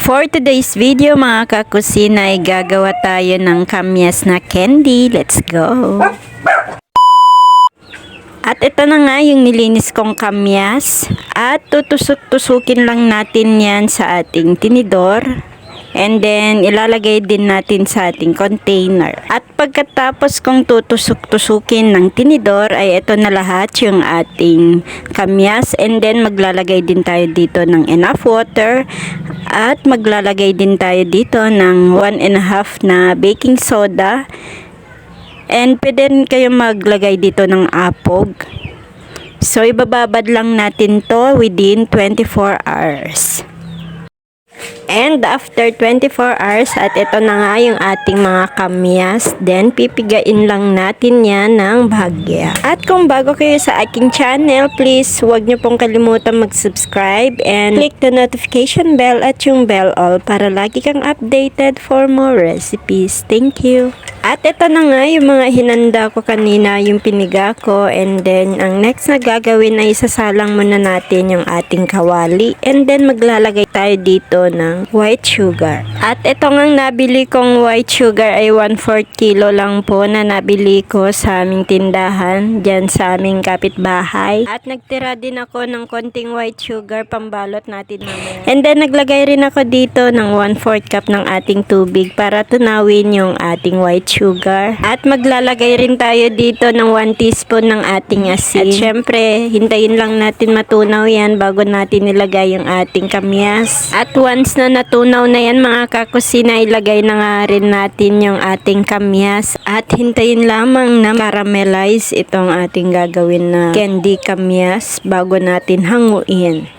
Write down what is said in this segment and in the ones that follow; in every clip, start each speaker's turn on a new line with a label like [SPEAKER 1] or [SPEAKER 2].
[SPEAKER 1] For today's video mga kakusina ay gagawa tayo ng kamyas na candy. Let's go! At ito na nga yung nilinis kong kamyas. At tutusok-tusukin lang natin yan sa ating tinidor. And then ilalagay din natin sa ating container. At pagkatapos kong tutusok-tusukin ng tinidor ay ito na lahat yung ating kamyas. And then maglalagay din tayo dito ng enough water. At maglalagay din tayo dito ng 1.5 na baking soda. And pwede rin kayo maglagay dito ng apog. So ibababad lang natin to within 24 hours. And after 24 hours, at ito na nga yung ating mga kamyas. Then, pipigain lang natin yan ng bahagya. At kung bago kayo sa aking channel, please huwag nyo pong kalimutan mag-subscribe and click the notification bell at yung bell all para lagi kang updated for more recipes. Thank you! At ito na nga yung mga hinanda ko kanina, yung piniga ko. And then, ang next na gagawin ay isasalang muna natin yung ating kawali. And then, maglalagay tayo dito ng white sugar. At ito nga nabili kong white sugar ay 1/4 kilo lang po na nabili ko sa aming tindahan dyan sa aming kapitbahay. At nagtira din ako ng konting white sugar pambalot natin mamaya. And then, naglagay rin ako dito ng 1/4 cup ng ating tubig para tunawin yung ating white sugar. At maglalagay rin tayo dito ng 1 teaspoon ng ating asin. At syempre, hintayin lang natin matunaw yan bago natin nilagay yung ating kamyas. At once na natunaw na yan mga kakusina, ilagay na nga rin natin yung ating kamyas. At hintayin lamang na caramelize itong ating gagawin na candy kamyas bago natin hanguin.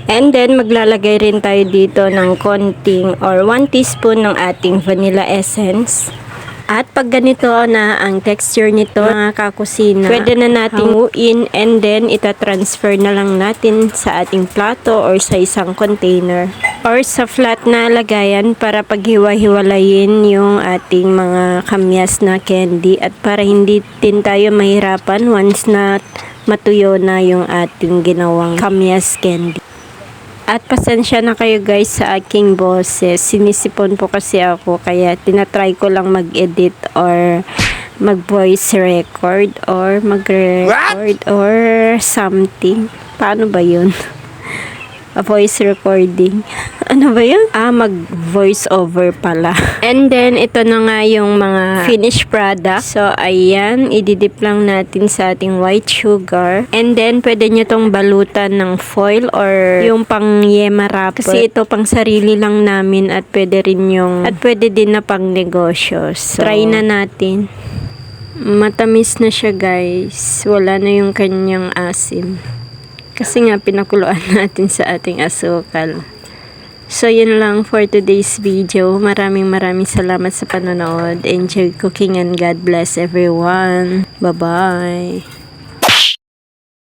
[SPEAKER 1] And then, maglalagay rin tayo dito ng konting or 1 teaspoon ng ating vanilla essence. At pag ganito na ang texture nito mga kakusina, pwede na natin hanguin and then itatransfer na lang natin sa ating plato or sa isang container or sa flat na lagayan para paghiwa-hiwalayin yung ating mga kamyas na candy at para hindi din tayo mahirapan once na matuyo na yung ating ginawang kamyas candy. At pasensya na kayo guys sa aking boses. Sinisipon po kasi ako kaya tinatry ko lang mag-edit or mag-voice record or mag-record or something. Paano ba yun? A voice recording. Ano ba yun? Mag-voice over pala. And then, ito na nga yung mga finished product. So, ayan. Ididip lang natin sa ating white sugar. And then, pwede nyo tong balutan ng foil or yung pang yema wrapper. Kasi ito pang sarili lang namin at pwede rin yung at pwede din na pang negosyo. So, try na natin. Matamis na siya guys. Wala na yung kanyang asim. Kasi nga pinakuluan natin sa ating asukal. So yun lang for today's video. Maraming salamat sa panonood. Enjoy cooking and God bless everyone. Bye bye.